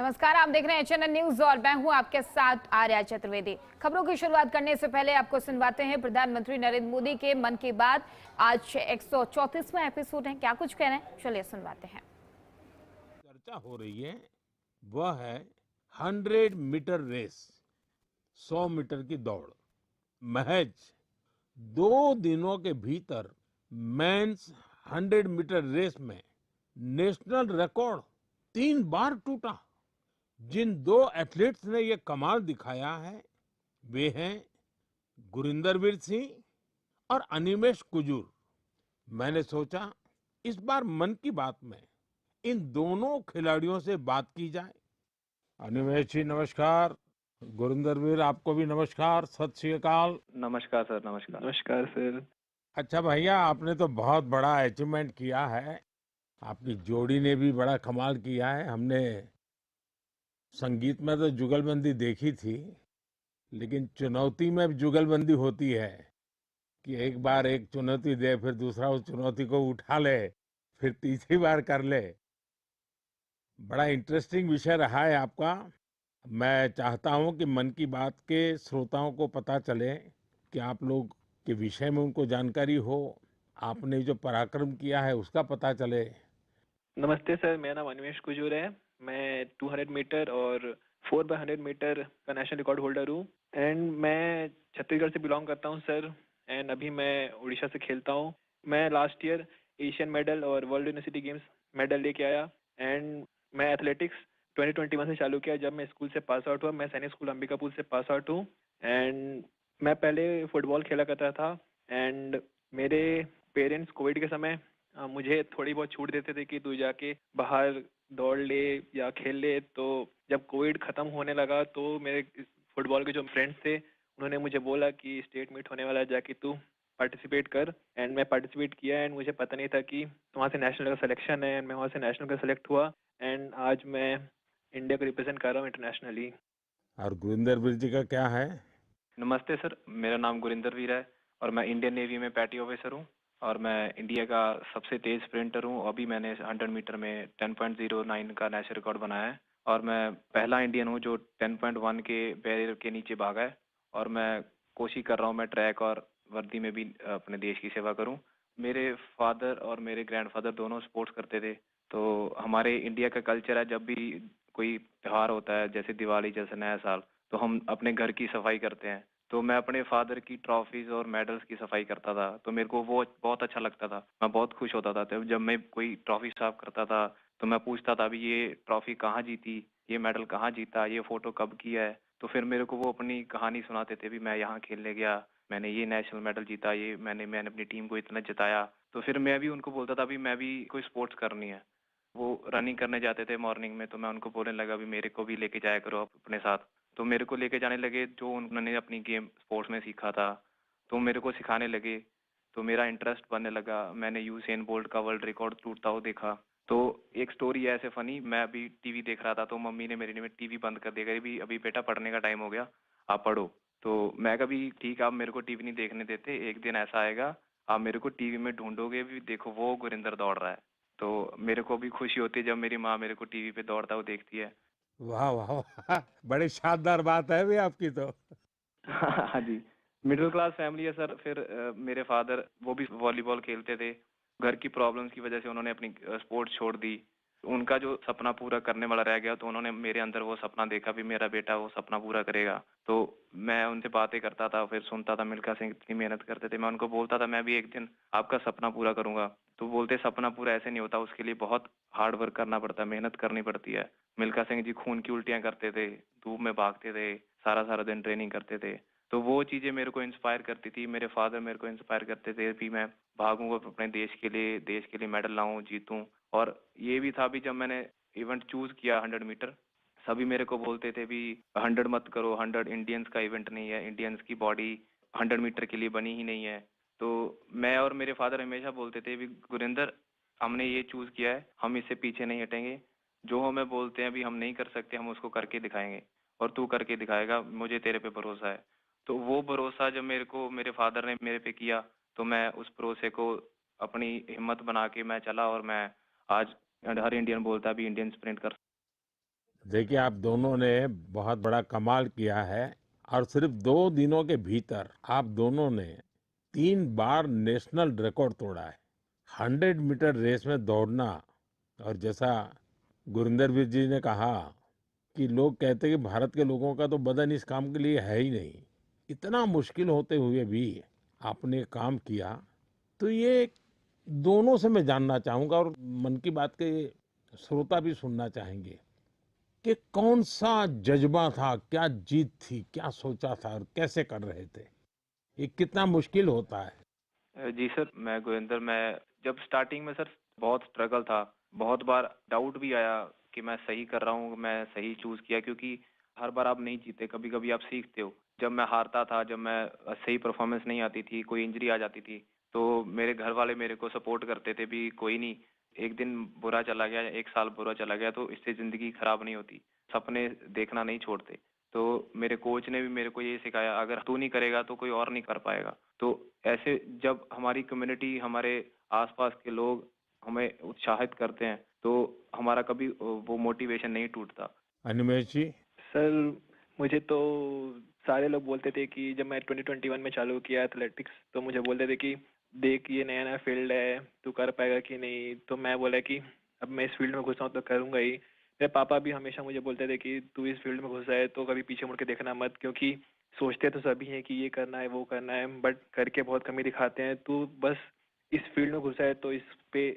नमस्कार, आप देख रहे हैं एचएनएन न्यूज और मैं हूं आपके साथ आर्या चतुर्वेदी। खबरों की शुरुआत करने से पहले आपको सुनवाते हैं प्रधानमंत्री नरेंद्र मोदी के मन की बात। आज 134वां एपिसोड है, क्या कुछ कह रहे हैं, चलिए सुनवाते हैं। चर्चा हो रही है वह है 100 मीटर रेस, 100 मीटर की दौड़। महज 2 दिनों के भीतर मेंस 100 मीटर रेस में नेशनल रिकॉर्ड 3 बार टूटा। जिन दो एथलीट्स ने ये कमाल दिखाया है वे हैं गुरिंदरवीर सिंह और अनिमेश कुजूर। मैंने सोचा इस बार मन की बात में इन दोनों खिलाड़ियों से बात की जाए। अनिमेश जी नमस्कार। गुरिंदरवीर आपको भी नमस्कार, सत श्री अकाल। नमस्कार सर। नमस्कार। नमस्कार सर। अच्छा भैया, आपने तो बहुत बड़ा अचीवमेंट किया है। आपकी जोड़ी ने भी बड़ा कमाल किया है। हमने संगीत में तो जुगलबंदी देखी थी, लेकिन चुनौती में भी जुगलबंदी होती है कि एक बार एक चुनौती दे, फिर दूसरा उस चुनौती को उठा ले, फिर तीसरी बार कर ले। बड़ा इंटरेस्टिंग विषय रहा है आपका। मैं चाहता हूं कि मन की बात के श्रोताओं को पता चले कि आप लोग के विषय में उनको जानकारी हो, आपने जो पराक्रम किया है उसका पता चले। नमस्ते सर, मेरा नाम अनिमेश कुजूर है। मैं 200 मीटर और 4x100 मीटर का नेशनल रिकॉर्ड होल्डर हूँ। एंड मैं छत्तीसगढ़ से बिलोंग करता हूँ सर। एंड अभी मैं उड़ीसा से खेलता हूँ। मैं लास्ट ईयर एशियन मेडल और वर्ल्ड यूनिवर्सिटी गेम्स मेडल लेके आया। एंड मैं एथलेटिक्स 2021 से चालू किया जब मैं स्कूल से पास आउट हुआ। मैं सैनिक स्कूल अंबिकापुर से पास आउट हूँ। एंड मैं पहले फुटबॉल खेला करता था। एंड मेरे पेरेंट्स कोविड के समय मुझे थोड़ी बहुत छूट देते थे कि तू जाके बाहर दौड़ ले या खेल ले। तो जब कोविड खत्म होने लगा तो मेरे फुटबॉल के जो फ्रेंड्स थे उन्होंने मुझे बोला कि स्टेट मीट होने वाला है, जाके तू पार्टिसिपेट कर। एंड मैं पार्टिसिपेट किया। एंड मुझे पता नहीं था कि वहाँ से नेशनल का सिलेक्शन है। एंड मैं वहाँ से नेशनल का सिलेक्ट हुआ। एंड आज मैं इंडिया को रिप्रेजेंट कर रहा हूँ इंटरनेशनली। और गुरिंदरवीर जी का क्या है? नमस्ते सर, मेरा नाम गुरिंदर वीर है और मैं इंडियन नेवी में पैटी ऑफिसर हूँ और मैं इंडिया का सबसे तेज स्प्रिंटर हूँ। अभी मैंने 100 मीटर में 10.09 का नेशनल रिकॉर्ड बनाया है और मैं पहला इंडियन हूँ जो 10.1 के बैरियर के नीचे भागा है। और मैं कोशिश कर रहा हूँ मैं ट्रैक और वर्दी में भी अपने देश की सेवा करूँ। मेरे फादर और मेरे ग्रैंडफादर दोनों स्पोर्ट्स करते थे। तो हमारे इंडिया का कल्चर है, जब भी कोई त्योहार होता है जैसे दिवाली जैसे नया साल, तो हम अपने घर की सफाई करते हैं। तो मैं अपने फादर की ट्रॉफीज और मेडल्स की सफाई करता था, तो मेरे को वो बहुत अच्छा लगता था। मैं बहुत खुश होता था। तो जब मैं कोई ट्रॉफी साफ करता था तो मैं पूछता था अभी ये ट्रॉफी कहाँ जीती, ये मेडल कहाँ जीता, ये फोटो कब किया है। तो फिर मेरे को वो अपनी कहानी सुनाते थे भी मैं यहाँ खेलने गया, मैंने ये नेशनल मेडल जीता, ये मैंने मैंने अपनी टीम को इतना जिताया। तो फिर मैं भी उनको बोलता था भी मैं भी कोई स्पोर्ट्स करनी है। वो रनिंग करने जाते थे मॉर्निंग में, तो मैं उनको बोलने लगा भी मेरे को भी लेके जाया करो आप अपने साथ। तो मेरे को लेके जाने लगे, जो उन्होंने अपनी गेम स्पोर्ट्स में सीखा था तो मेरे को सिखाने लगे। तो मेरा इंटरेस्ट बनने लगा। मैंने यूसेन बोल्ट का वर्ल्ड रिकॉर्ड टूटता हुआ देखा। तो एक स्टोरी है ऐसे फनी, मैं अभी टीवी देख रहा था तो मम्मी ने मेरे लिए टीवी बंद कर दिया, भी अभी बेटा पढ़ने का टाइम हो गया, आप पढ़ो। तो मैं कभी ठीक, आप मेरे को टीवी नहीं देखने देते, एक दिन ऐसा आएगा आप मेरे को टीवी में ढूंढोगे भी, देखो वो गुरिंदर दौड़ रहा है। तो मेरे को भी खुशी होती है जब मेरी माँ मेरे को टीवी पे दौड़ता हुआ देखती है। वाह वाह वाह, बड़ी शानदार बात है भी आपकी तो। हाँ जी, मिडिल क्लास फैमिली है सर। फिर मेरे फादर वो भी वॉलीबॉल खेलते थे। घर की प्रॉब्लम्स की वजह से उन्होंने अपनी स्पोर्ट्स छोड़ दी। उनका जो सपना पूरा करने वाला रह गया, तो उन्होंने मेरे अंदर वो सपना देखा भी मेरा बेटा वो सपना पूरा करेगा। तो मैं उनसे बातें करता था, फिर सुनता था मिल्खा सिंह इतनी मेहनत करते थे। मैं उनको बोलता था मैं भी एक दिन आपका सपना पूरा करूंगा। तो बोलते सपना पूरा ऐसे नहीं होता, उसके लिए बहुत हार्ड वर्क करना पड़ता है, मेहनत करनी पड़ती है। मिल्खा सिंह जी खून की उल्टियां करते थे, धूप में भागते थे, सारा सारा दिन ट्रेनिंग करते थे। तो वो चीजें मेरे को इंस्पायर करती थी। मेरे फादर मेरे को इंस्पायर करते थे भी मैं भागूंगा अपने देश के लिए मेडल लाऊं, जीतूं। और ये भी था भी जब मैंने इवेंट चूज किया 100 मीटर, सभी मेरे को बोलते थे भी 100 मत करो, 100 इंडियंस का इवेंट नहीं है, इंडियंस की बॉडी 100 मीटर के लिए बनी ही नहीं है। तो मैं और मेरे फादर हमेशा बोलते थे भी गुरिंदर, हमने ये चूज किया है, हम इससे पीछे नहीं हटेंगे। जो हमें बोलते हैं भी हम नहीं कर सकते, हम उसको करके दिखाएंगे और तू करके दिखाएगा, मुझे तेरे पे भरोसा है। तो वो भरोसा जब मेरे को मेरे फादर ने मेरे पे किया, तो मैं उस भरोसे को अपनी हिम्मत बना के मैं चला और मैं आज हर इंडियन बोलता भी इंडियन स्प्रिंट कर। देखिए, आप दोनों ने बहुत बड़ा कमाल किया है और सिर्फ 2 दिनों के भीतर आप दोनों ने 3 बार नेशनल रिकॉर्ड तोड़ा है। 100 मीटर रेस में दौड़ना, और जैसा गुरिंदर वीर जी ने कहा कि लोग कहते हैं कि भारत के लोगों का तो बदन इस काम के लिए है ही नहीं, इतना मुश्किल होते हुए भी आपने काम किया। तो ये दोनों से मैं जानना चाहूंगा, और मन की बात के श्रोता भी सुनना चाहेंगे कि कौन सा जज्बा था, क्या जीत थी, क्या सोचा था और कैसे कर रहे थे, ये कितना मुश्किल होता है। जी सर, मैं गुरिंदर, मैं जब स्टार्टिंग में सर बहुत स्ट्रगल था, बहुत बार डाउट भी आया कि मैं सही कर रहा हूँ, मैं सही चूज किया, क्योंकि हर बार आप नहीं जीते, कभी कभी आप सीखते हो। जब मैं हारता था, जब मैं सही परफॉर्मेंस नहीं आती थी, कोई इंजरी आ जाती थी, तो मेरे घर वाले मेरे को सपोर्ट करते थे भी, कोई नहीं, एक दिन बुरा चला गया, एक साल बुरा चला गया तो इससे जिंदगी खराब नहीं होती, सपने देखना नहीं छोड़ते। तो मेरे कोच ने भी मेरे को ये सिखाया, अगर तू नहीं करेगा तो कोई और नहीं कर पाएगा। तो ऐसे जब हमारी कम्युनिटी, हमारे आसपास के लोग हमें उत्साहित करते हैं, तो हमारा कभी वो मोटिवेशन नहीं टूटता। अनिमेश जी। सर मुझे तो सारे लोग बोलते थे कि जब मैं 2021 में चालू किया एथलेटिक्स, तो मुझे बोलते थे कि देख ये नया नया फील्ड है, तू कर पाएगा कि नहीं। तो मैं बोला कि अब मैं इस फील्ड में घुसा हूँ तो करूँगा ही। मेरे पापा भी हमेशा मुझे बोलते थे कि तू इस फील्ड में घुसा है तो कभी पीछे मुड़ के देखना मत, क्योंकि सोचते तो सभी हैं कि ये करना है वो करना है, बट करके बहुत कमी दिखाते हैं। तू बस इस फील्ड में घुसा है तो इस पे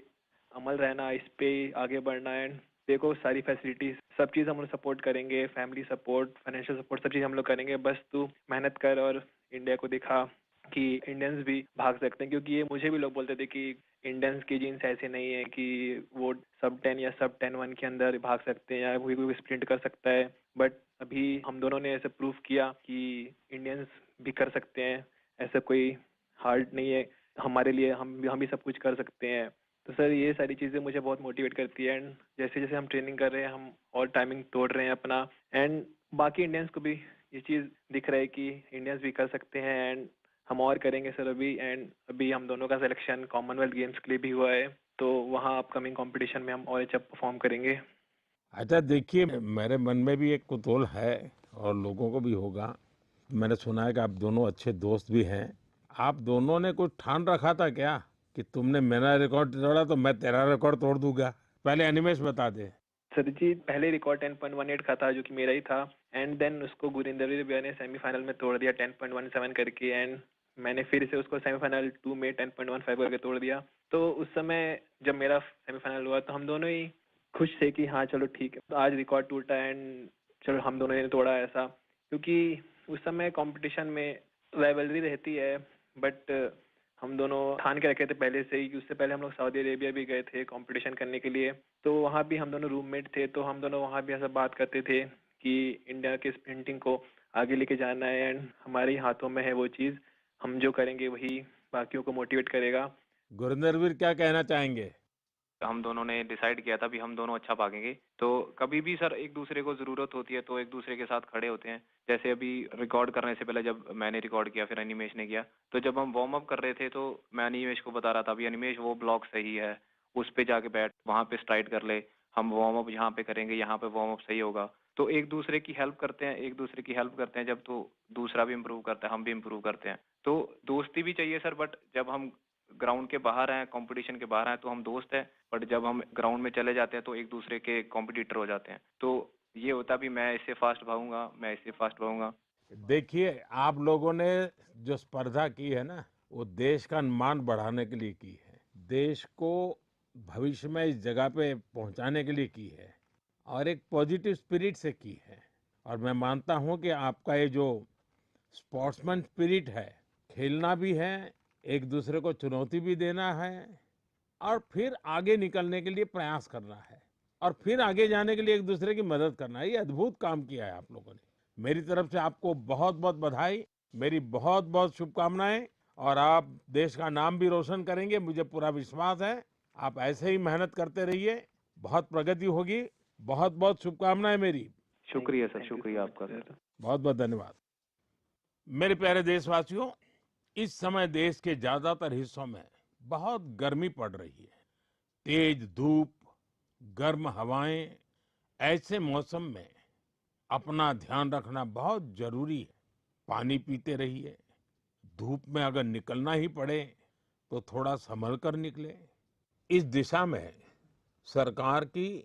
अमल रहना, इस पे आगे बढ़ना है। देखो सारी फैसिलिटीज सब चीज़ हम लोग सपोर्ट करेंगे, फैमिली सपोर्ट, फाइनेंशियल सपोर्ट, सब चीज़ हम लोग करेंगे, बस तू मेहनत कर और इंडिया को दिखा कि इंडियंस भी भाग सकते हैं। क्योंकि ये मुझे भी लोग बोलते थे कि इंडियंस की जीन्स ऐसे नहीं है कि वो सब 10 या सब 10-1 के अंदर भाग सकते हैं या कोई स्प्रिंट कर सकता है। बट अभी हम दोनों ने ऐसे प्रूव किया कि इंडियंस भी कर सकते हैं, ऐसा कोई हार्ड नहीं है हमारे लिए, हम भी सब कुछ कर सकते हैं। तो सर ये सारी चीज़ें मुझे बहुत मोटिवेट करती है, एंड जैसे जैसे हम ट्रेनिंग कर रहे हैं हम और टाइमिंग तोड़ रहे हैं अपना, एंड बाकी इंडियंस को भी ये चीज़ दिख रहा है कि इंडियंस भी कर सकते हैं, एंड हम और करेंगे सर अभी। एंड अभी हम दोनों का सिलेक्शन कॉमनवेल्थ गेम्स के लिए भी हुआ है, तो वहाँ अपकमिंग कंपटीशन में हम और अच्छा परफॉर्म करेंगे। अच्छा, देखिए, मेरे मन में भी एक कुतूहल है और लोगों को भी होगा। मैंने सुना है कि आप दोनों अच्छे दोस्त भी हैं। आप दोनों ने कुछ ठान रखा था क्या कि तुमने मेरा रिकॉर्ड तोड़ा तो मैं तेरा रिकॉर्ड तोड़ दूंगा? पहले अनिमेश बता दे। सर जी पहले रिकॉर्ड 10.18 का था जो कि मेरा ही था, एंड देन उसको गुरिंदर भैया ने सेमीफाइनल में तोड़ दिया 10.17 करके, एंड मैंने फिर से उसको सेमीफाइनल 2 में 10.15 करके तोड़ दिया। तो उस समय जब मेरा सेमीफाइनल हुआ तो हम दोनों ही खुश थे कि हाँ चलो ठीक है, तो आज रिकॉर्ड टूटा एंड चलो हम दोनों ने तोड़ा ऐसा। क्योंकि उस समय कंपटीशन में राइवलरी रहती है, बट हम दोनों ठान के रखे थे पहले से ही कि उससे पहले हम लोग सऊदी अरेबिया भी गए थे कंपटीशन करने के लिए। तो वहाँ भी हम दोनों रूममेट थे, तो हम दोनों वहाँ भी ऐसा बात करते थे कि इंडिया के स्प्रिंटिंग को आगे लेके जाना है, एंड हमारे ही हाथों में है वो चीज़, हम जो करेंगे वही बाकियों को मोटिवेट करेगा। गुरिंदर वीर क्या कहना चाहेंगे? हम दोनों ने डिसाइड किया था भी हम दोनों अच्छा भागेंगे, तो कभी भी सर एक दूसरे को जरूरत होती है तो एक दूसरे के साथ खड़े होते हैं। जैसे अभी रिकॉर्ड करने से पहले जब मैंने रिकॉर्ड किया, फिर अनिमेश ने किया, तो जब हम वार्म अप कर रहे थे तो मैं अनिमेश को बता रहा था, भी अनिमेश वो ब्लॉक सही है, उस पे जाके बैठ, वहां पे स्ट्राइड कर ले, हम वार्म अप यहाँ पे करेंगे, यहाँ पे वार्म अप सही होगा। तो एक दूसरे की हेल्प करते हैं, एक दूसरे की हेल्प करते हैं जब, तो दूसरा भी इम्प्रूव करता है, हम भी इम्प्रूव करते हैं। तो दोस्ती भी चाहिए सर, बट जब हम ग्राउंड के बाहर हैं, कंपटीशन के बाहर हैं, तो हम दोस्त हैं, बट जब हम ग्राउंड में चले जाते हैं तो एक दूसरे के कॉम्पिटिटर हो जाते हैं। तो ये होता भी, मैं इससे फास्ट भागूंगा, मैं इससे फास्ट भागूंगा। देखिए, आप लोगों ने जो स्पर्धा की है ना, वो देश का मान बढ़ाने के लिए की है, देश को भविष्य में इस जगह पे पहुंचाने के लिए की है और एक पॉजिटिव स्पिरिट से की है। और मैं मानता हूं कि आपका ये जो स्पोर्ट्समैन स्पिरिट है, खेलना भी है, एक दूसरे को चुनौती भी देना है और फिर आगे निकलने के लिए प्रयास करना है और फिर आगे जाने के लिए एक दूसरे की मदद करना है, ये अद्भुत काम किया है आप लोगों ने। मेरी तरफ से आपको बहुत बहुत बधाई, मेरी बहुत बहुत शुभकामनाएं, और आप देश का नाम भी रोशन करेंगे, मुझे पूरा विश्वास है। आप ऐसे ही मेहनत करते रहिए, बहुत प्रगति होगी। बहुत बहुत शुभकामनाएं मेरी। शुक्रिया सर, शुक्रिया आपका सर। बहुत बहुत धन्यवाद। मेरे प्यारे देशवासियों, इस समय देश के ज्यादातर हिस्सों में बहुत गर्मी पड़ रही है। तेज धूप, गर्म हवाएं ऐसे मौसम में अपना ध्यान रखना बहुत जरूरी है। पानी पीते रहिए। धूप में अगर निकलना ही पड़े तो थोड़ा संभल कर निकले। इस दिशा में सरकार की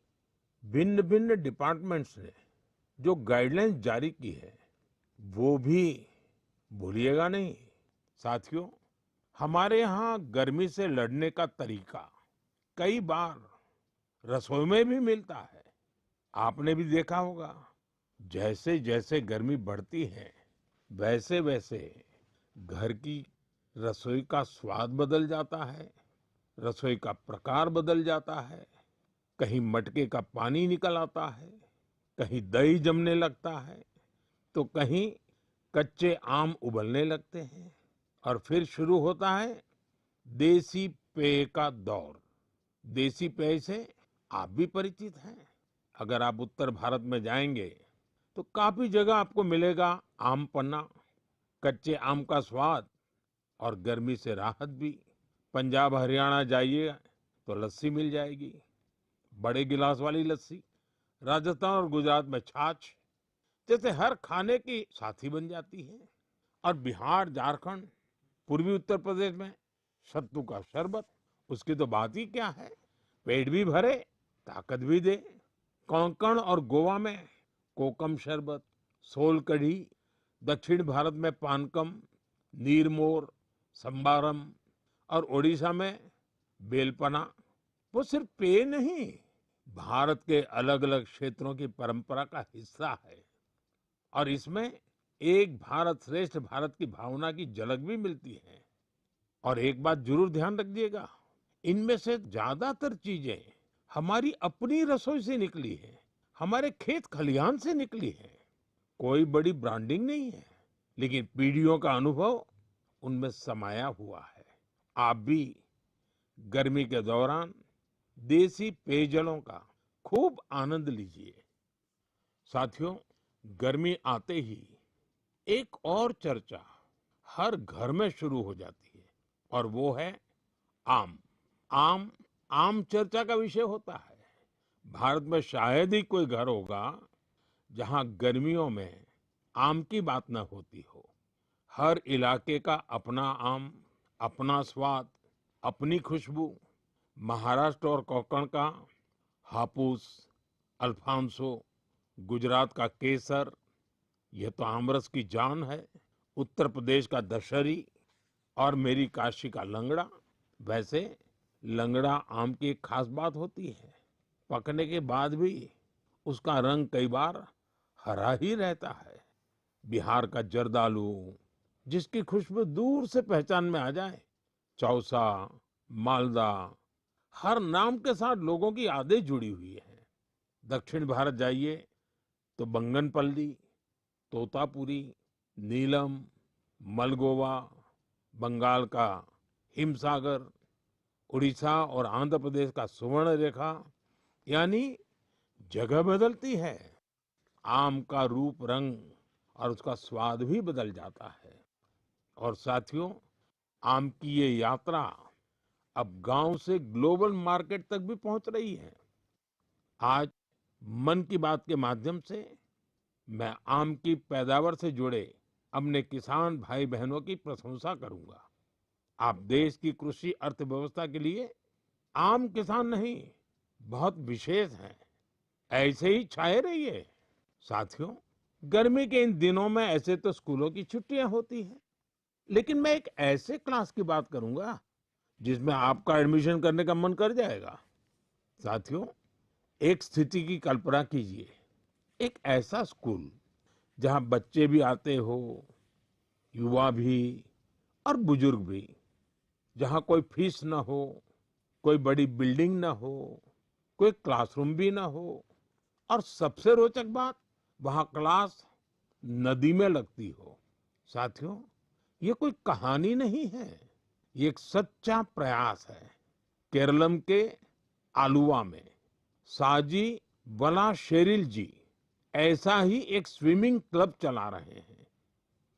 भिन्न भिन्न डिपार्टमेंट्स ने जो गाइडलाइंस जारी की है वो भी भूलिएगा नहीं। साथियों, हमारे यहाँ गर्मी से लड़ने का तरीका कई बार रसोई में भी मिलता है। आपने भी देखा होगा, जैसे जैसे गर्मी बढ़ती है वैसे वैसे घर की रसोई का स्वाद बदल जाता है, रसोई का प्रकार बदल जाता है। कहीं मटके का पानी निकल आता है, कहीं दही जमने लगता है, तो कहीं कच्चे आम उबलने लगते हैं। और फिर शुरू होता है देसी पेय का दौर। देसी पेय से आप भी परिचित हैं। अगर आप उत्तर भारत में जाएंगे तो काफी जगह आपको मिलेगा आम पन्ना, कच्चे आम का स्वाद और गर्मी से राहत भी। पंजाब हरियाणा जाइए तो लस्सी मिल जाएगी, बड़े गिलास वाली लस्सी। राजस्थान और गुजरात में छाछ जैसे हर खाने की साथी बन जाती है। और बिहार, झारखंड, पूर्वी उत्तर प्रदेश में सत्तू का शरबत, उसकी तो बात ही क्या है। पेट भी भरे, ताकत भी दे। कोंकण और गोवा में कोकम शरबत, सोल कढ़ी, दक्षिण भारत में पानकम, नीरमोर, संबारम और ओडिशा में बेलपना। वो सिर्फ पेय नहीं, भारत के अलग अलग क्षेत्रों की परंपरा का हिस्सा है। और इसमें एक भारत श्रेष्ठ भारत की भावना की झलक भी मिलती है। और एक बात जरूर ध्यान रखिएगा, इनमें से ज्यादातर चीजें हमारी अपनी रसोई से निकली है, हमारे खेत खलिहान से निकली है। कोई बड़ी ब्रांडिंग नहीं है, लेकिन पीढ़ियों का अनुभव उनमें समाया हुआ है। आप भी गर्मी के दौरान देसी पेयजलों का खूब आनंद लीजिए। साथियों, गर्मी आते ही एक और चर्चा हर घर में शुरू हो जाती है और वो है आम। आम आम चर्चा का विषय होता है। भारत में शायद ही कोई घर होगा जहां गर्मियों में आम की बात न होती हो। हर इलाके का अपना आम, अपना स्वाद, अपनी खुशबू। महाराष्ट्र और कोंकण का हापुस, अल्फांसो, गुजरात का केसर, यह तो आमरस की जान है। उत्तर प्रदेश का दशहरी और मेरी काशी का लंगड़ा। वैसे लंगड़ा आम की एक खास बात होती है, पकने के बाद भी उसका रंग कई बार हरा ही रहता है। बिहार का जर्दालू, जिसकी खुशबू दूर से पहचान में आ जाए। चौसा, मालदा, हर नाम के साथ लोगों की यादें जुड़ी हुई है। दक्षिण भारत जाइए तो बंगनपल्ली, तोतापुरी, नीलम, मलगोवा, बंगाल का हिमसागर, उड़ीसा और आंध्र प्रदेश का सुवर्ण रेखा, यानी जगह बदलती है, आम का रूप, रंग और उसका स्वाद भी बदल जाता है। और साथियों, आम की ये यात्रा अब गांव से ग्लोबल मार्केट तक भी पहुंच रही है। आज मन की बात के माध्यम से मैं आम की पैदावार से जुड़े अपने किसान भाई बहनों की प्रशंसा करूंगा। आप देश की कृषि अर्थव्यवस्था के लिए आम किसान नहीं, बहुत विशेष हैं। ऐसे ही छाए रहिए। साथियों, गर्मी के इन दिनों में ऐसे तो स्कूलों की छुट्टियां होती हैं, लेकिन मैं एक ऐसे क्लास की बात करूंगा जिसमें आपका एडमिशन करने का मन कर जाएगा। साथियों, एक स्थिति की कल्पना कीजिए, एक ऐसा स्कूल जहां बच्चे भी आते हो, युवा भी और बुजुर्ग भी, जहां कोई फीस ना हो, कोई बड़ी बिल्डिंग ना हो, कोई क्लासरूम भी ना हो, और सबसे रोचक बात, वहां क्लास नदी में लगती हो। साथियों, ये कोई कहानी नहीं है, ये एक सच्चा प्रयास है। केरलम के आलुवा में साजी वलाशेरिल जी ऐसा ही एक स्विमिंग क्लब चला रहे हैं।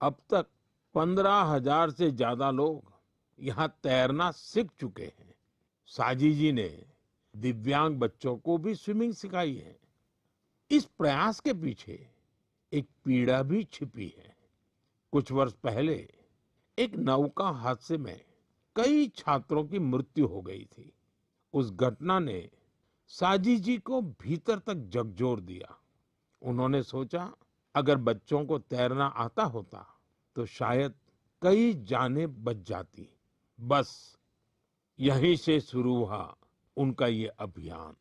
अब तक 15,000 से ज्यादा लोग यहाँ तैरना सीख चुके हैं। साजी जी ने दिव्यांग बच्चों को भी स्विमिंग सिखाई है। इस प्रयास के पीछे एक पीड़ा भी छिपी है। कुछ वर्ष पहले एक नौका हादसे में कई छात्रों की मृत्यु हो गई थी। उस घटना ने साजी जी को भीतर तक झकझोर दिया। उन्होंने सोचा, अगर बच्चों को तैरना आता होता तो शायद कई जानें बच जाती। बस यहीं से शुरू हुआ उनका ये अभियान।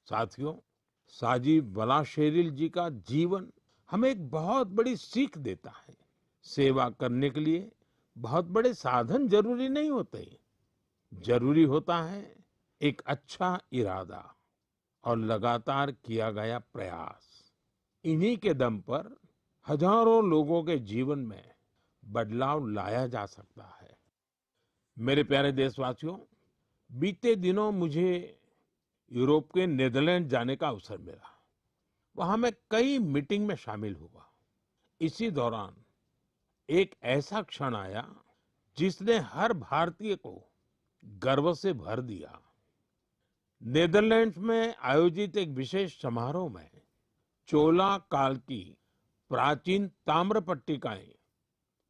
साथियों, साजी बलाशेरिल जी का जीवन हमें एक बहुत बड़ी सीख देता है। सेवा करने के लिए बहुत बड़े साधन जरूरी नहीं होते, जरूरी होता है एक अच्छा इरादा और लगातार किया गया प्रयास। इन्हीं के दम पर हजारों लोगों के जीवन में बदलाव लाया जा सकता है। मेरे प्यारे देशवासियों, बीते दिनों मुझे यूरोप के नीदरलैंड जाने का अवसर मिला। वहां मैं कई मीटिंग में शामिल हुआ। इसी दौरान एक ऐसा क्षण आया जिसने हर भारतीय को गर्व से भर दिया। नीदरलैंड्स में आयोजित एक विशेष समारोह में चोला काल की प्राचीन ताम्र पट्टिकाएं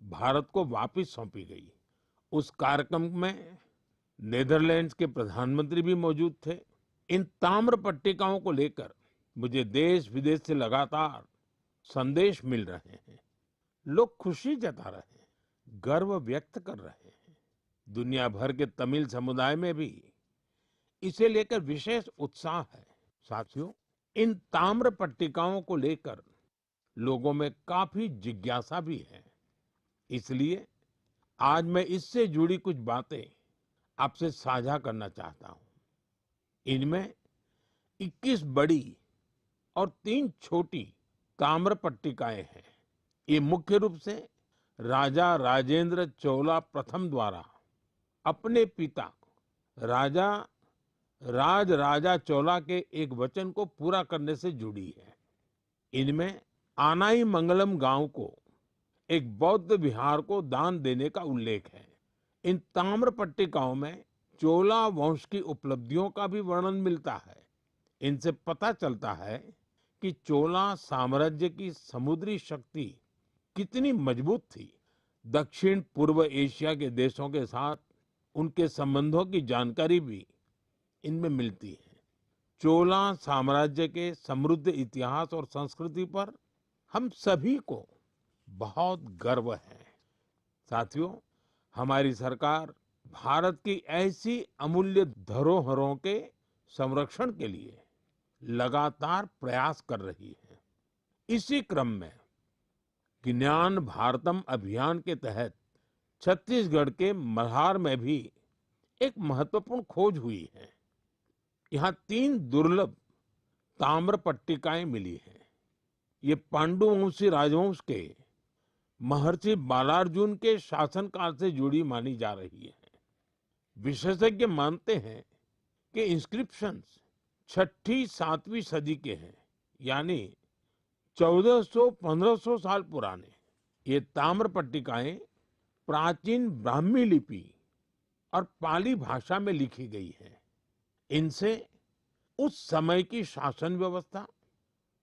भारत को वापस सौंपी गई। उस कार्यक्रम में नीदरलैंड्स के प्रधानमंत्री भी मौजूद थे। इन ताम्र पट्टिकाओं को लेकर मुझे देश विदेश से लगातार संदेश मिल रहे हैं। लोग खुशी जता रहे हैं, गर्व व्यक्त कर रहे हैं। दुनिया भर के तमिल समुदाय में भी इसे लेकर विशेष उत्साह है। साथियों, इन ताम्र पट्टिकाओं को लेकर लोगों में काफी जिज्ञासा भी है। इसलिए आज मैं इससे जुड़ी कुछ बातें आपसे साझा करना चाहता हूं। इनमें 21 बड़ी और 3 छोटी ताम्र पट्टिकाएं हैं। ये मुख्य रूप से राजा राजेंद्र चोला प्रथम द्वारा अपने पिता राजा राजा चोला के एक वचन को पूरा करने से जुड़ी है। इनमें आनाई मंगलम गांव को एक बौद्ध विहार को दान देने का उल्लेख है। इन ताम्र पट्टिकाओं में चोला वंश की उपलब्धियों का भी वर्णन मिलता है। इनसे पता चलता है कि चोला साम्राज्य की समुद्री शक्ति कितनी मजबूत थी। दक्षिण पूर्व एशिया के देशों के साथ उनके संबंधों की जानकारी भी इनमें मिलती है। चोला साम्राज्य के समृद्ध इतिहास और संस्कृति पर हम सभी को बहुत गर्व है। साथियों, हमारी सरकार भारत की ऐसी अमूल्य धरोहरों के संरक्षण के लिए लगातार प्रयास कर रही है। इसी क्रम में ज्ञान भारतम अभियान के तहत छत्तीसगढ़ के मल्हार में भी एक महत्वपूर्ण खोज हुई है। यहाँ 3 दुर्लभ ताम्र पट्टिकाएं मिली हैं। ये पांडुवंशी राजवंश के महर्षि बालार्जुन के शासनकाल से जुड़ी मानी जा रही है। विशेषज्ञ मानते हैं कि इंस्क्रिप्शंस 6ठी 7वीं सदी के हैं, यानी 1400-1500 साल पुराने। ये ताम्र पट्टिकाएं प्राचीन ब्राह्मी लिपि और पाली भाषा में लिखी गई है। इनसे उस समय की शासन व्यवस्था,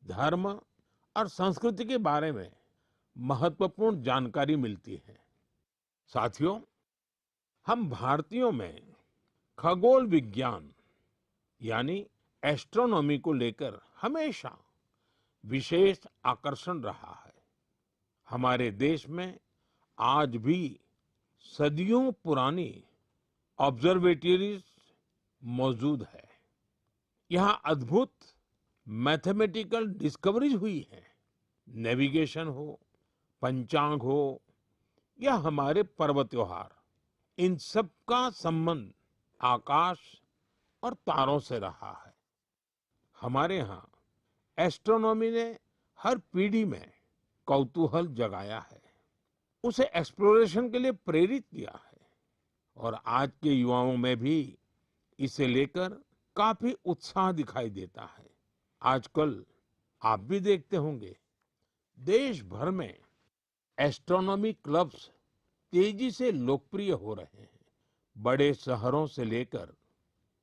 धर्म और संस्कृति के बारे में महत्वपूर्ण जानकारी मिलती है। साथियों, हम भारतीयों में खगोल विज्ञान यानी एस्ट्रोनॉमी को लेकर हमेशा विशेष आकर्षण रहा है। हमारे देश में आज भी सदियों पुरानी ऑब्जर्वेटरीज मौजूद है। यहाँ अद्भुत मैथमेटिकल डिस्कवरीज हुई है। नेविगेशन हो, पंचांग हो या हमारे पर्व त्योहार, इन सब का संबंध आकाश और तारों से रहा है। हमारे यहाँ एस्ट्रोनॉमी ने हर पीढ़ी में कौतूहल जगाया है, उसे एक्सप्लोरेशन के लिए प्रेरित किया है और आज के युवाओं में भी इसे लेकर काफी उत्साह दिखाई देता है। आजकल आप भी देखते होंगे, देश भर में एस्ट्रोनॉमी क्लब्स तेजी से लोकप्रिय हो रहे हैं। बड़े शहरों से लेकर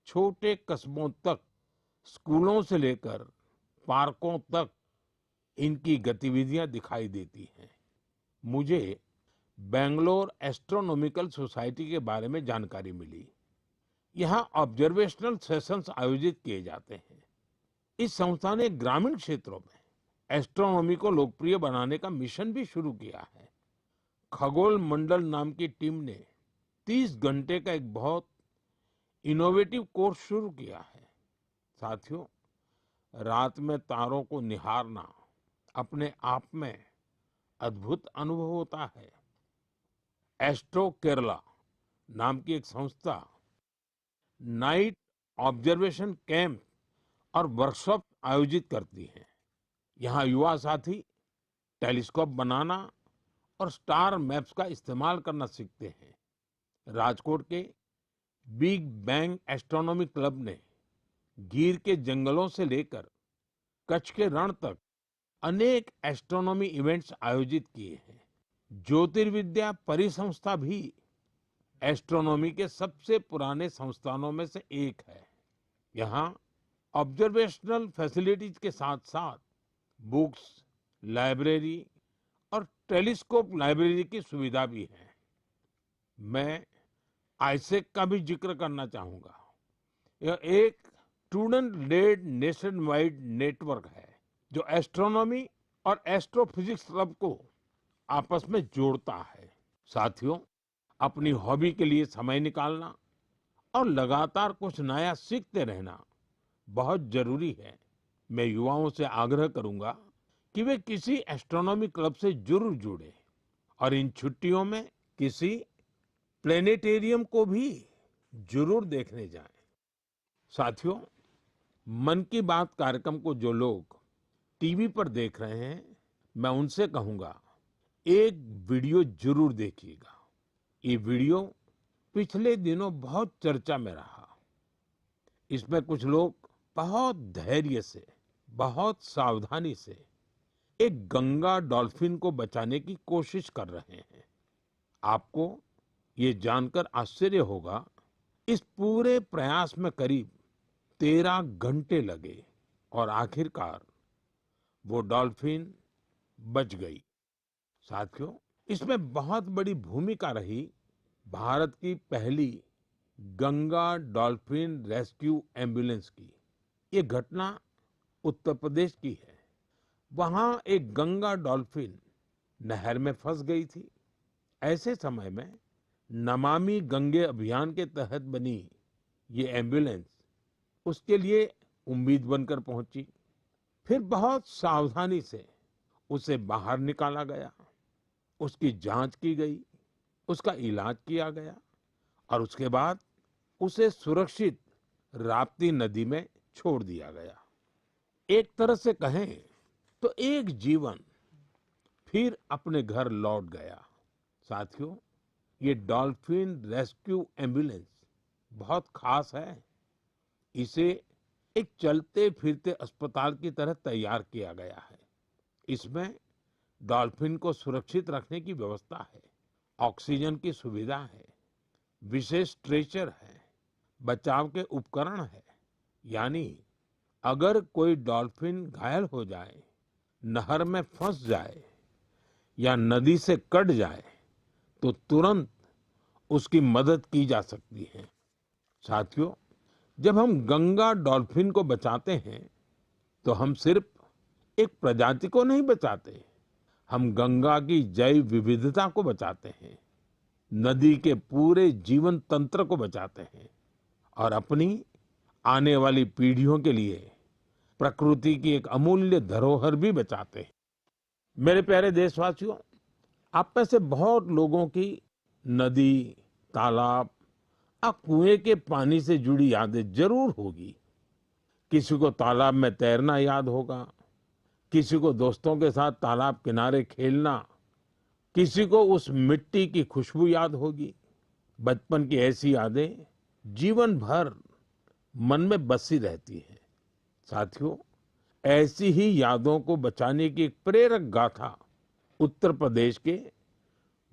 छोटे कस्बों तक, स्कूलों से लेकर पार्कों तक इनकी गतिविधियां दिखाई देती हैं। मुझे बेंगलोर एस्ट्रोनॉमिकल सोसाइटी के बारे में जानकारी मिली। यहाँ ऑब्जर्वेशनल सेशंस आयोजित किए जाते हैं। इस संस्था ने ग्रामीण क्षेत्रों में एस्ट्रोनॉमी को लोकप्रिय बनाने का मिशन भी शुरू किया है। खगोल मंडल नाम की टीम ने 30 घंटे का एक बहुत इनोवेटिव कोर्स शुरू किया है। साथियों, रात में तारों को निहारना अपने आप में अद्भुत अनुभव होता है। एस्ट्रो केरला नाम की एक संस्था नाइट ऑब्जर्वेशन कैंप और वर्कशॉप आयोजित करती है। यहाँ युवा साथी टेलीस्कोप बनाना और स्टार मैप्स का इस्तेमाल करना सीखते हैं। राजकोट के बिग बैंग एस्ट्रोनॉमी क्लब ने गिर के जंगलों से लेकर कच्छ के रण तक अनेक एस्ट्रोनॉमी इवेंट्स आयोजित किए हैं। ज्योतिर्विद्या परिसंस्था भी एस्ट्रोनॉमी के सबसे पुराने संस्थानों में से एक है। यहाँ ऑब्जर्वेशनल फैसिलिटीज के साथ साथ बुक्स, लाइब्रेरी और टेलीस्कोप लाइब्रेरी की सुविधा भी है। मैं आईसेक का भी जिक्र करना चाहूंगा। यह एक student led nationwide network है जो एस्ट्रोनॉमी और एस्ट्रोफिजिक्स क्लब को आपस में जोड़ता है। साथियों, अपनी हॉबी के लिए समय निकालना और लगातार कुछ नया सीखते रहना बहुत जरूरी है। मैं युवाओं से आग्रह करूंगा कि वे किसी एस्ट्रोनॉमी क्लब से जरूर जुड़े और इन छुट्टियों में किसी प्लेनेटेरियम को भी जरूर देखने जाएं। साथियों, मन की बात कार्यक्रम को जो लोग टीवी पर देख रहे हैं, मैं उनसे कहूंगा एक वीडियो जरूर देखिएगा। ये वीडियो पिछले दिनों बहुत चर्चा में रहा। इसमें कुछ लोग बहुत धैर्य से, बहुत सावधानी से एक गंगा डॉल्फिन को बचाने की कोशिश कर रहे हैं। आपको ये जानकर आश्चर्य होगा, इस पूरे प्रयास में करीब 13 घंटे लगे और आखिरकार वो डॉल्फिन बच गई। साथियों, इसमें बहुत बड़ी भूमिका रही भारत की पहली गंगा डॉल्फिन रेस्क्यू एम्बुलेंस की। ये घटना उत्तर प्रदेश की है। वहां एक गंगा डॉल्फिन नहर में फंस गई थी। ऐसे समय में नमामि गंगे अभियान के तहत बनी ये एम्बुलेंस उसके लिए उम्मीद बनकर पहुंची। फिर बहुत सावधानी से उसे बाहर निकाला गया, उसकी जांच की गई, उसका इलाज किया गया और उसके बाद उसे सुरक्षित राप्ती नदी में छोड़ दिया गया। एक तरह से कहें तो एक जीवन फिर अपने घर लौट गया। साथियों, ये डॉल्फिन रेस्क्यू एम्बुलेंस बहुत खास है। इसे एक चलते फिरते अस्पताल की तरह तैयार किया गया है। इसमें डॉल्फिन को सुरक्षित रखने की व्यवस्था है, ऑक्सीजन की सुविधा है, विशेष स्ट्रेचर है, बचाव के उपकरण है। यानी अगर कोई डॉल्फिन घायल हो जाए, नहर में फंस जाए या नदी से कट जाए तो तुरंत उसकी मदद की जा सकती है। साथियों, जब हम गंगा डॉल्फिन को बचाते हैं तो हम सिर्फ एक प्रजाति को नहीं बचाते, हम गंगा की जैव विविधता को बचाते हैं, नदी के पूरे जीवन तंत्र को बचाते हैं और अपनी आने वाली पीढ़ियों के लिए प्रकृति की एक अमूल्य धरोहर भी बचाते हैं। मेरे प्यारे देशवासियों, आप में से बहुत लोगों की नदी, तालाब और कुएं के पानी से जुड़ी यादें जरूर होगी। किसी को तालाब में तैरना याद होगा, किसी को दोस्तों के साथ तालाब किनारे खेलना, किसी को उस मिट्टी की खुशबू याद होगी। बचपन की ऐसी यादें जीवन भर मन में बसी रहती हैं। साथियों, ऐसी ही यादों को बचाने की एक प्रेरक गाथा उत्तर प्रदेश के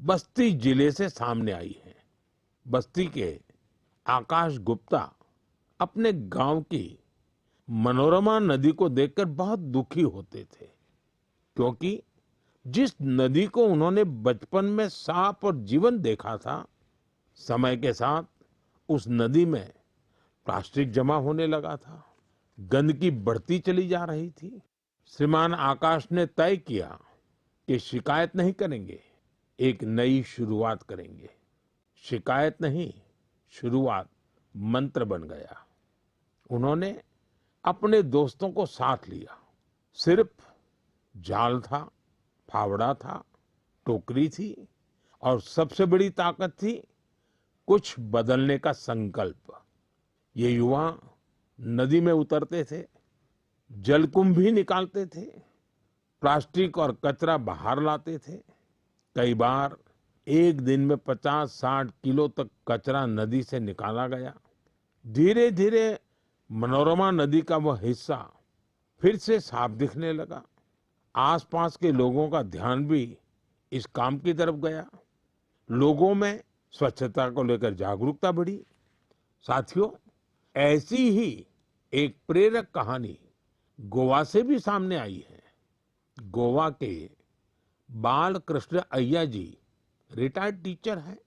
बस्ती जिले से सामने आई है। बस्ती के आकाश गुप्ता अपने गांव की मनोरमा नदी को देखकर बहुत दुखी होते थे। क्योंकि जिस नदी को उन्होंने बचपन में साफ और जीवंत देखा था, समय के साथ उस नदी में प्लास्टिक जमा होने लगा था, गंदगी बढ़ती चली जा रही थी। श्रीमान आकाश ने तय किया कि शिकायत नहीं करेंगे, एक नई शुरुआत करेंगे। शिकायत नहीं, शुरुआत मंत्र बन गया। उन्होंने अपने दोस्तों को साथ लिया। सिर्फ जाल था, फावड़ा था, टोकरी थी और सबसे बड़ी ताकत थी कुछ बदलने का संकल्प। ये युवा नदी में उतरते थे, जलकुंभ भी निकालते थे, प्लास्टिक और कचरा बाहर लाते थे। कई बार एक दिन में 50-60 किलो तक कचरा नदी से निकाला गया। धीरे धीरे मनोरमा नदी का वह हिस्सा फिर से साफ दिखने लगा। आसपास के लोगों का ध्यान भी इस काम की तरफ गया। लोगों में स्वच्छता को लेकर जागरूकता बढ़ी। साथियों, ऐसी ही एक प्रेरक कहानी गोवा से भी सामने आई है। गोवा के बाल कृष्ण अय्या जी रिटायर्ड टीचर हैं,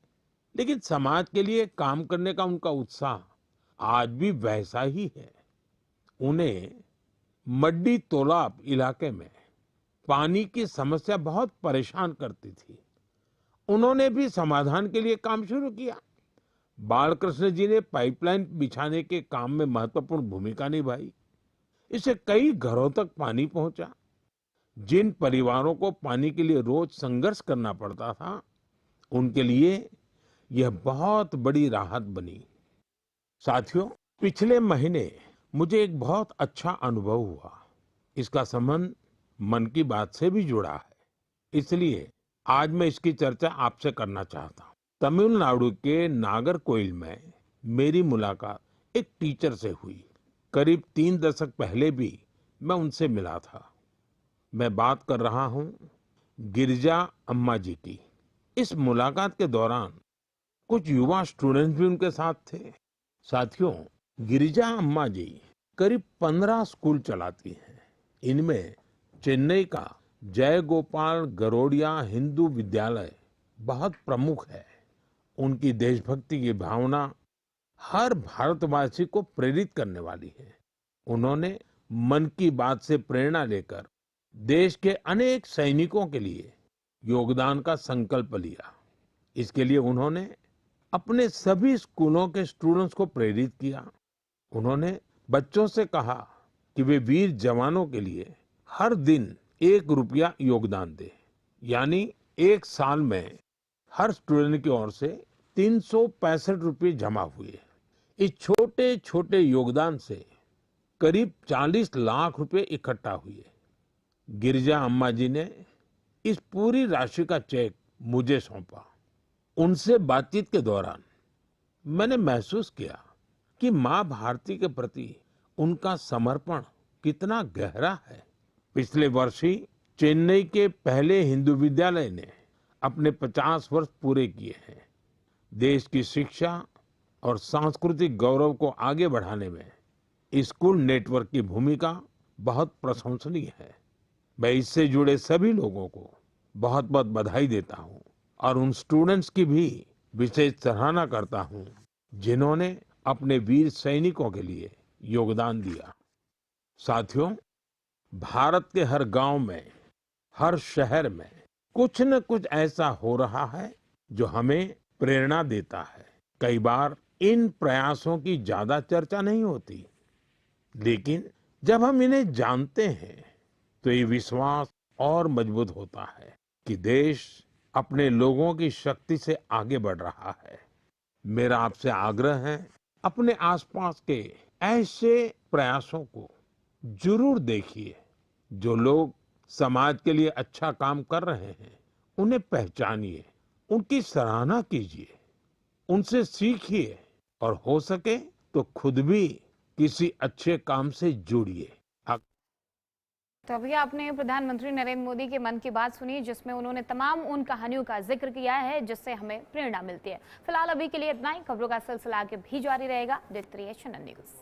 लेकिन समाज के लिए काम करने का उनका उत्साह आज भी वैसा ही है। उन्हें मड्डी तोलाब इलाके में पानी की समस्या बहुत परेशान करती थी। उन्होंने भी समाधान के लिए काम शुरू किया। बालकृष्ण जी ने पाइपलाइन बिछाने के काम में महत्वपूर्ण भूमिका निभाई। इससे कई घरों तक पानी पहुंचा। जिन परिवारों को पानी के लिए रोज संघर्ष करना पड़ता था, उनके लिए यह बहुत बड़ी राहत बनी। साथियों, पिछले महीने मुझे एक बहुत अच्छा अनुभव हुआ। इसका संबंध मन की बात से भी जुड़ा है, इसलिए आज मैं इसकी चर्चा आपसे करना चाहता हूँ। तमिलनाडु के नागरकोइल में मेरी मुलाकात एक टीचर से हुई। करीब 3 दशक पहले भी मैं उनसे मिला था। मैं बात कर रहा हूँ गिरिजा अम्मा जी की। इस मुलाकात के दौरान कुछ युवा स्टूडेंट्स भी उनके साथ थे। साथियों, गिरिजा अम्मा जी करीब 15 स्कूल चलाती हैं। इनमें चेन्नई का जय गोपाल गरोडिया हिंदू विद्यालय बहुत प्रमुख है। उनकी देशभक्ति की भावना हर भारतवासी को प्रेरित करने वाली है। उन्होंने मन की बात से प्रेरणा लेकर देश के अनेक सैनिकों के लिए योगदान का संकल्प लिया। इसके लिए उन्होंने अपने सभी स्कूलों के स्टूडेंट्स को प्रेरित किया। उन्होंने बच्चों से कहा कि वे वीर जवानों के लिए हर दिन 1 रुपया योगदान दें। यानी एक साल में हर स्टूडेंट की ओर से 365 रुपये जमा हुए। इस छोटे छोटे योगदान से करीब 40 लाख रुपए इकट्ठा हुए। गिरिजा अम्मा जी ने इस पूरी राशि का चेक मुझे सौंपा। उनसे बातचीत के दौरान मैंने महसूस किया कि माँ भारती के प्रति उनका समर्पण कितना गहरा है। पिछले वर्ष ही चेन्नई के पहले हिंदू विद्यालय ने अपने 50 वर्ष पूरे किए हैं। देश की शिक्षा और सांस्कृतिक गौरव को आगे बढ़ाने में स्कूल नेटवर्क की भूमिका बहुत प्रशंसनीय है। मैं इससे जुड़े सभी लोगों को बहुत बहुत बधाई देता हूं और उन स्टूडेंट्स की भी विशेष सराहना करता हूं जिन्होंने अपने वीर सैनिकों के लिए योगदान दिया। साथियों, भारत के हर गांव में, हर शहर में कुछ न कुछ ऐसा हो रहा है जो हमें प्रेरणा देता है। कई बार इन प्रयासों की ज्यादा चर्चा नहीं होती, लेकिन जब हम इन्हें जानते हैं तो ये विश्वास और मजबूत होता है कि देश अपने लोगों की शक्ति से आगे बढ़ रहा है। मेरा आपसे आग्रह है, अपने आसपास के ऐसे प्रयासों को जरूर देखिए। जो लोग समाज के लिए अच्छा काम कर रहे हैं, उन्हें पहचानिए, उनकी सराहना कीजिए, उनसे सीखिए और हो सके तो खुद भी किसी अच्छे काम से जुड़िए। तो अभी आपने प्रधानमंत्री नरेंद्र मोदी के मन की बात सुनी, जिसमें उन्होंने तमाम उन कहानियों का जिक्र किया है जिससे हमें प्रेरणा मिलती है। फिलहाल अभी के लिए इतना ही। खबरों का सिलसिला आगे भी जारी रहेगा। देखते रहिए चैनल न्यूज़।